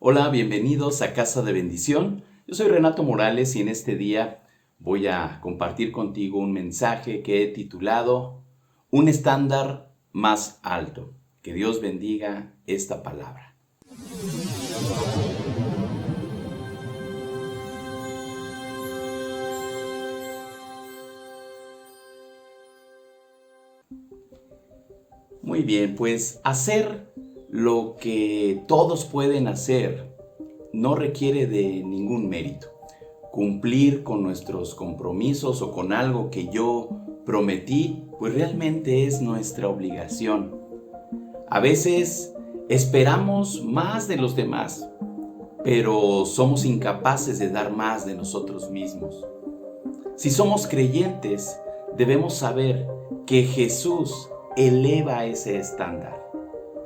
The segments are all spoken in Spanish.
Hola, bienvenidos a Casa de Bendición. Yo soy Renato Morales y en este día voy a compartir contigo un mensaje que he titulado Un estándar más alto. Que Dios bendiga esta palabra. Muy bien, pues hacer lo que todos pueden hacer no requiere de ningún mérito. Cumplir con nuestros compromisos o con algo que yo prometí, pues realmente es nuestra obligación. A veces esperamos más de los demás, pero somos incapaces de dar más de nosotros mismos. Si somos creyentes, debemos saber que Jesús eleva ese estándar.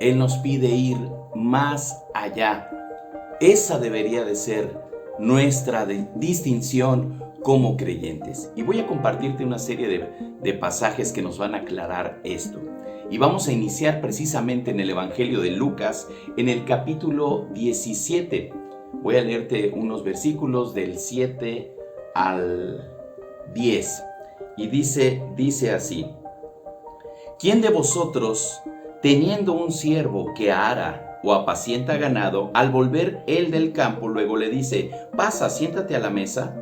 Él nos pide ir más allá. Esa debería de ser nuestra distinción como creyentes. Y voy a compartirte una serie de pasajes que nos van a aclarar esto. Y vamos a iniciar precisamente en el Evangelio de Lucas, en el capítulo 17. Voy a leerte unos versículos del 7 al 10. Y dice así: ¿Quién de vosotros, teniendo un siervo que ara o apacienta ganado, al volver él del campo, luego le dice: pasa, siéntate a la mesa?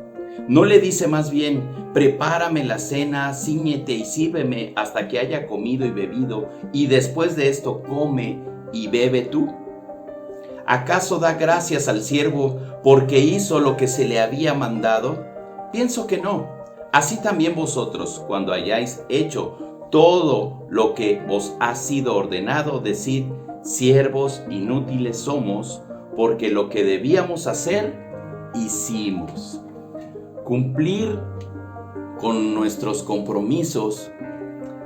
¿No le dice más bien: prepárame la cena, cíñete y sírveme hasta que haya comido y bebido, y después de esto come y bebe tú? ¿Acaso da gracias al siervo porque hizo lo que se le había mandado? Pienso que no. Así también vosotros, cuando hayáis hecho todo lo que os ha sido ordenado, decid: siervos inútiles somos, porque lo que debíamos hacer, hicimos. Cumplir con nuestros compromisos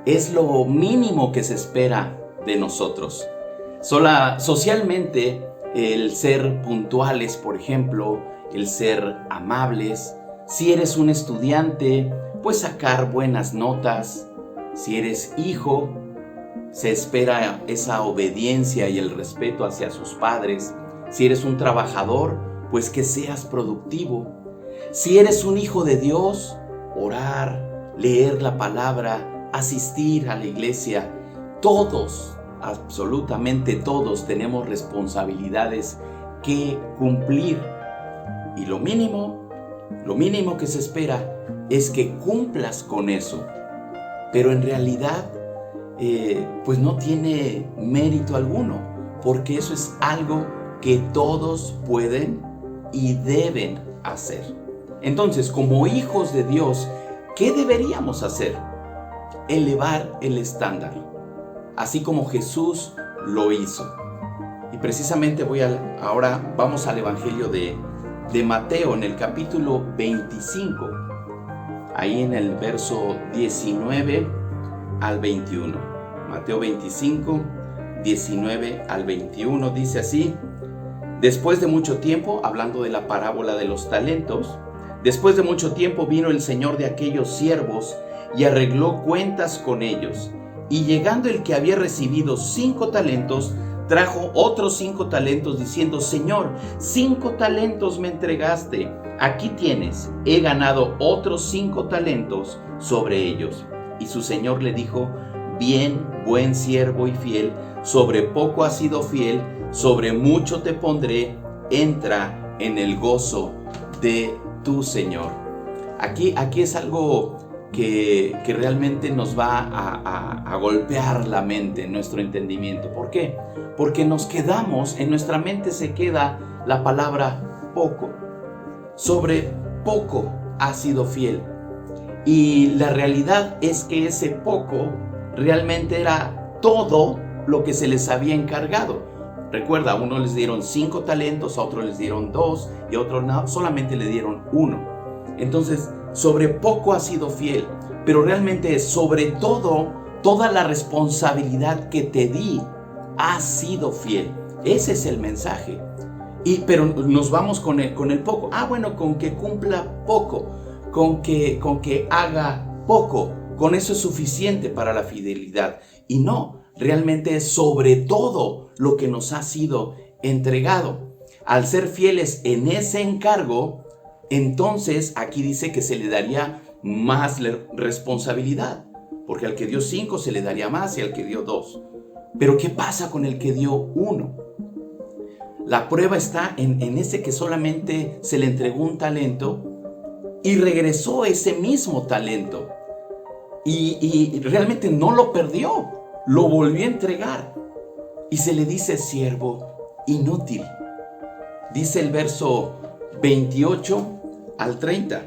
es lo mínimo que se espera de nosotros. Socialmente, el ser puntuales, por ejemplo, el ser amables. Si eres un estudiante, pues sacar buenas notas. Si eres hijo, se espera esa obediencia y el respeto hacia sus padres. Si eres un trabajador, pues que seas productivo. Si eres un hijo de Dios, orar, leer la palabra, asistir a la iglesia. Todos, absolutamente todos, tenemos responsabilidades que cumplir. Y lo mínimo que se espera es que cumplas con eso. Pero en realidad, pues no tiene mérito alguno, porque eso es algo que todos pueden y deben hacer. Entonces, como hijos de Dios, ¿qué deberíamos hacer? Elevar el estándar, así como Jesús lo hizo. Y precisamente ahora vamos al Evangelio de Mateo, en el capítulo 25. Ahí en el verso 19 al 21. Mateo 25, 19 al 21 dice así: Después de mucho tiempo, hablando de la parábola de los talentos, después de mucho tiempo vino el señor de aquellos siervos y arregló cuentas con ellos. Y llegando el que había recibido 5 talentos, trajo otros 5 talentos diciendo: Señor, 5 talentos me entregaste. Aquí tienes, he ganado otros 5 talentos sobre ellos. Y su señor le dijo: Bien, buen siervo y fiel, sobre poco has sido fiel, sobre mucho te pondré, entra en el gozo de tu Señor. Aquí es algo que realmente nos va a golpear la mente, nuestro entendimiento. ¿Por qué? Porque nos quedamos, en nuestra mente se queda la palabra poco. Sobre poco has sido fiel. Y la realidad es que ese poco realmente era todo lo que se les había encargado. Recuerda, a uno les dieron 5 talentos, a otro les dieron 2 y a otro solamente le dieron 1. Entonces, sobre poco has sido fiel, pero realmente sobre todo, toda la responsabilidad que te di, has sido fiel. Ese es el mensaje. Pero nos vamos con el poco. Bueno, con que cumpla poco, con que haga poco, con eso es suficiente para la fidelidad. Y no, realmente es sobre todo lo que nos ha sido entregado. al ser fieles en ese encargo, entonces aquí dice que se le daría más responsabilidad, porque al que dio 5 se le daría más y al que dio 2. Pero ¿qué pasa con el que dio 1? La prueba está en ese que solamente se le entregó un talento y regresó ese mismo talento. Y realmente no lo perdió, lo volvió a entregar. Y se le dice siervo inútil. Dice el verso 28 al 30.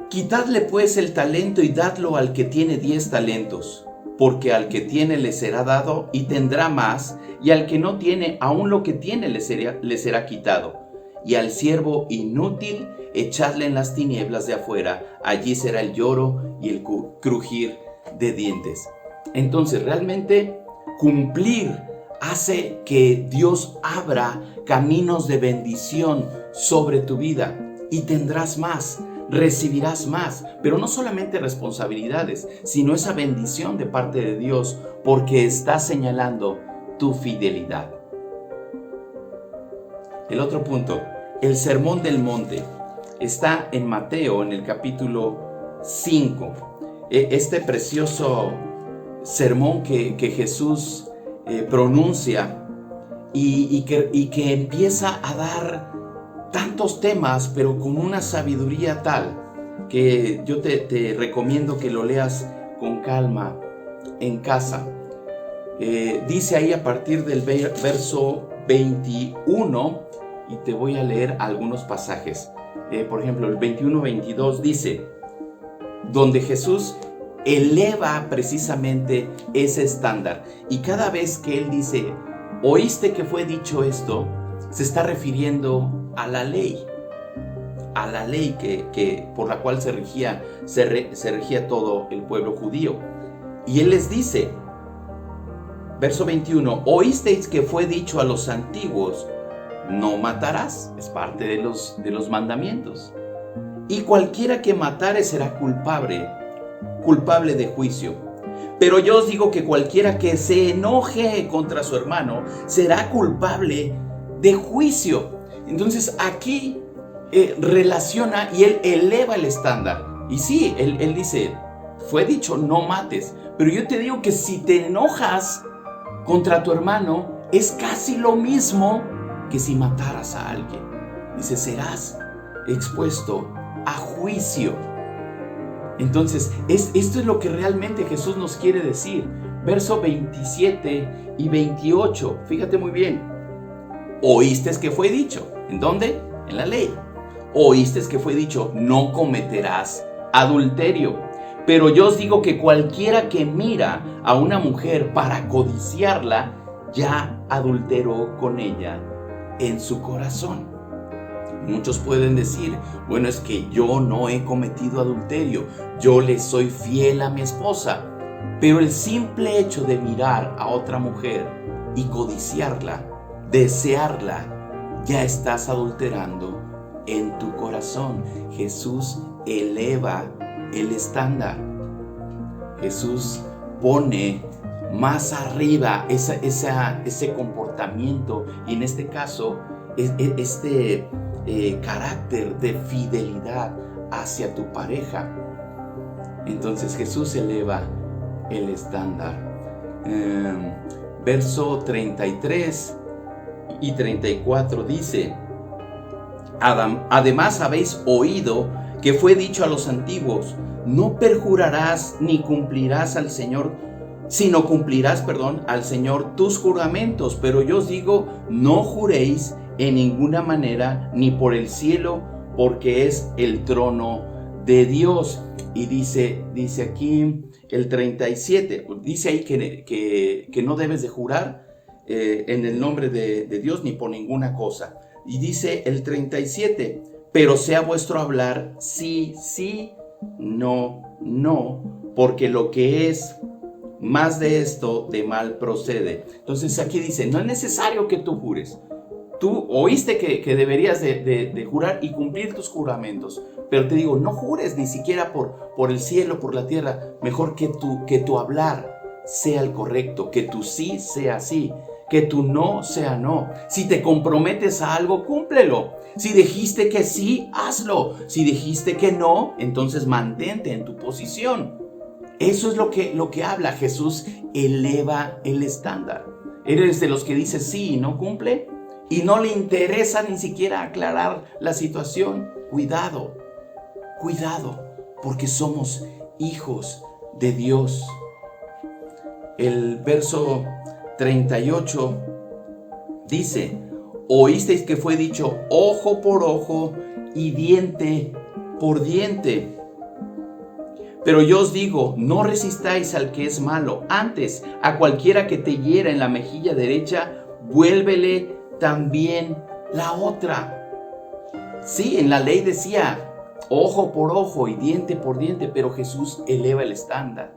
Quitadle pues el talento y dadlo al que tiene 10 talentos, porque al que tiene le será dado y tendrá más, y al que no tiene, aún lo que tiene le será quitado. Y al siervo inútil echadle en las tinieblas de afuera, allí será el lloro y el crujir de dientes. Entonces realmente cumplir hace que Dios abra caminos de bendición sobre tu vida y tendrás más. Recibirás más, pero no solamente responsabilidades, sino esa bendición de parte de Dios, porque está señalando tu fidelidad. El otro punto, el sermón del monte, está en Mateo, en el capítulo 5. Este precioso sermón que Jesús pronuncia y que empieza a dar tantos temas, pero con una sabiduría tal que yo te recomiendo que lo leas con calma en casa. Dice ahí a partir del verso 21, y te voy a leer algunos pasajes. Por ejemplo, el 21-22 dice, donde Jesús eleva precisamente ese estándar. Y cada vez que Él dice, ¿oíste que fue dicho esto?, se está refiriendo a la ley que por la cual se regía todo el pueblo judío. Y Él les dice, verso 21, oísteis que fue dicho a los antiguos, no matarás, es parte de los mandamientos, y cualquiera que matare será culpable de juicio. Pero yo os digo que cualquiera que se enoje contra su hermano será culpable de juicio. Entonces aquí relaciona y Él eleva el estándar. Y sí, él dice, fue dicho no mates, pero yo te digo que si te enojas contra tu hermano es casi lo mismo que si mataras a alguien. Dice, serás expuesto a juicio. Entonces, esto es lo que realmente Jesús nos quiere decir. Verso 27 y 28, fíjate muy bien. Oíste que fue dicho, ¿en dónde? En la ley. Oíste que fue dicho, no cometerás adulterio. Pero yo os digo que cualquiera que mira a una mujer para codiciarla, ya adulteró con ella en su corazón. Muchos pueden decir, bueno, es que yo no he cometido adulterio, yo le soy fiel a mi esposa. Pero el simple hecho de mirar a otra mujer y codiciarla, desearla, ya estás adulterando en tu corazón. Jesús eleva el estándar. Jesús pone más arriba ese comportamiento y en este caso este carácter de fidelidad hacia tu pareja. Entonces Jesús eleva el estándar. Verso 33 y 34 dice, además habéis oído que fue dicho a los antiguos, no perjurarás ni cumplirás al Señor, sino cumplirás, al Señor tus juramentos. Pero yo os digo, no juréis en ninguna manera, ni por el cielo, porque es el trono de Dios. Y dice aquí el 37, dice ahí que no debes de jurar en el nombre de Dios ni por ninguna cosa. Y dice el 37, pero sea vuestro hablar sí, sí, no, no, porque lo que es más de esto de mal procede. Entonces aquí dice, no es necesario que tú jures. Tú oíste que deberías de jurar y cumplir tus juramentos, pero te digo, no jures ni siquiera por el cielo, por la tierra. Mejor que tu hablar sea el correcto, que tu sí sea sí. que tu no sea no. Si te comprometes a algo, cúmplelo. Si dijiste que sí, hazlo. Si dijiste que no, entonces mantente en tu posición. Eso es lo que habla. Jesús eleva el estándar. ¿Eres de los que dice sí y no cumple? Y no le interesa ni siquiera aclarar la situación. Cuidado, porque somos hijos de Dios. El verso 38 dice: oísteis que fue dicho ojo por ojo y diente por diente. Pero yo os digo, no resistáis al que es malo. Antes, a cualquiera que te hiera en la mejilla derecha, vuélvele también la otra. Sí, en la ley decía ojo por ojo y diente por diente, pero Jesús eleva el estándar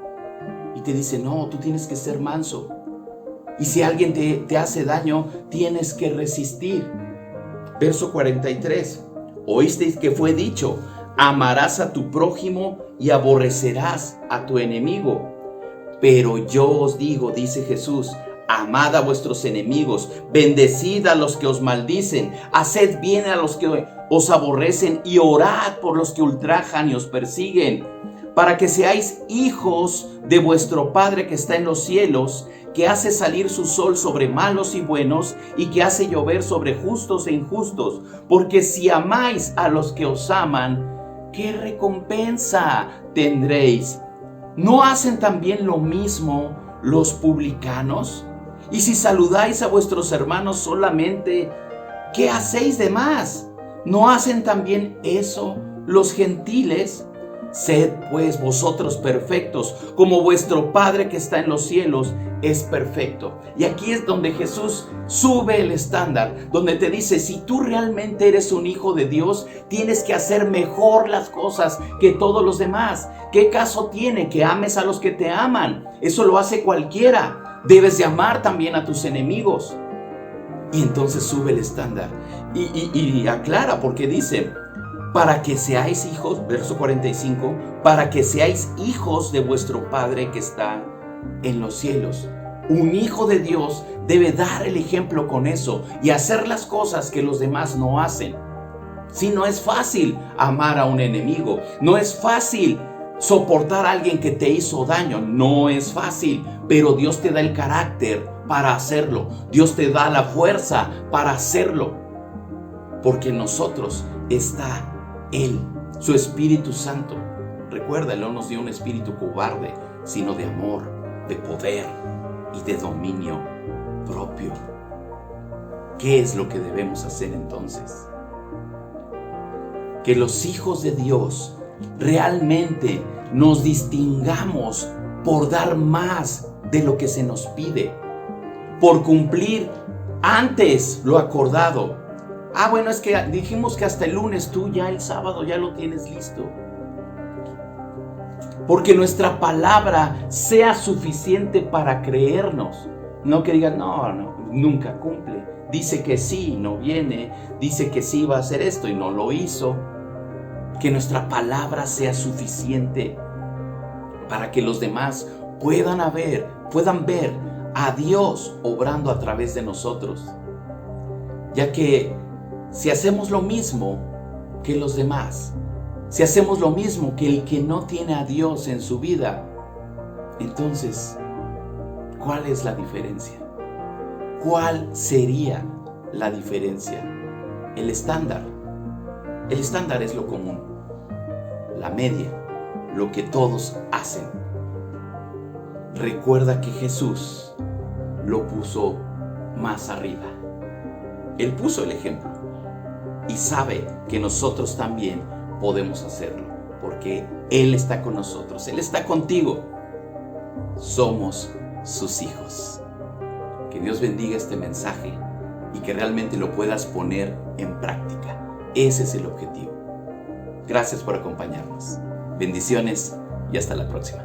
y te dice, no, tú tienes que ser manso. Y si alguien te hace daño, tienes que resistir. Verso 43. Oísteis que fue dicho, amarás a tu prójimo y aborrecerás a tu enemigo. Pero yo os digo, dice Jesús, amad a vuestros enemigos, bendecid a los que os maldicen, haced bien a los que os aborrecen y orad por los que ultrajan y os persiguen, para que seáis hijos de vuestro Padre que está en los cielos, que hace salir su sol sobre malos y buenos y que hace llover sobre justos e injustos. Porque si amáis a los que os aman, ¿qué recompensa tendréis? ¿No hacen también lo mismo los publicanos? Y si saludáis a vuestros hermanos solamente, ¿qué hacéis de más? ¿No hacen también eso los gentiles? Sed pues vosotros perfectos, como vuestro Padre que está en los cielos es perfecto. Y aquí es donde Jesús sube el estándar, donde te dice, si tú realmente eres un hijo de Dios, tienes que hacer mejor las cosas que todos los demás. ¿Qué caso tiene que ames a los que te aman? Eso lo hace cualquiera. Debes de amar también a tus enemigos. Y entonces sube el estándar y aclara, porque dice, para que seáis hijos, verso 45, para que seáis hijos de vuestro Padre que está en los cielos. Un hijo de Dios debe dar el ejemplo con eso y hacer las cosas que los demás no hacen. Si no es fácil amar a un enemigo, no es fácil soportar a alguien que te hizo daño, no es fácil, pero Dios te da el carácter para hacerlo. Dios te da la fuerza para hacerlo, porque en nosotros está Él, su Espíritu Santo. Recuerda, Él no nos dio un espíritu cobarde, sino de amor, de poder y de dominio propio. ¿Qué es lo que debemos hacer entonces? Que los hijos de Dios realmente nos distingamos por dar más de lo que se nos pide, por cumplir antes lo acordado. Bueno, es que dijimos que hasta el lunes, tú ya el sábado ya lo tienes listo. Porque nuestra palabra sea suficiente para creernos. No que digan, no, nunca cumple. Dice que sí, no viene. Dice que sí va a hacer esto y no lo hizo. Que nuestra palabra sea suficiente para que los demás puedan ver a Dios obrando a través de nosotros. Ya que si hacemos lo mismo que los demás, si hacemos lo mismo que el que no tiene a Dios en su vida, entonces, ¿cuál es la diferencia? ¿Cuál sería la diferencia? El estándar. El estándar es lo común, la media, lo que todos hacen. Recuerda que Jesús lo puso más arriba. Él puso el ejemplo y sabe que nosotros también podemos hacerlo, porque Él está con nosotros, Él está contigo. Somos sus hijos. Que Dios bendiga este mensaje y que realmente lo puedas poner en práctica. Ese es el objetivo. Gracias por acompañarnos. Bendiciones y hasta la próxima.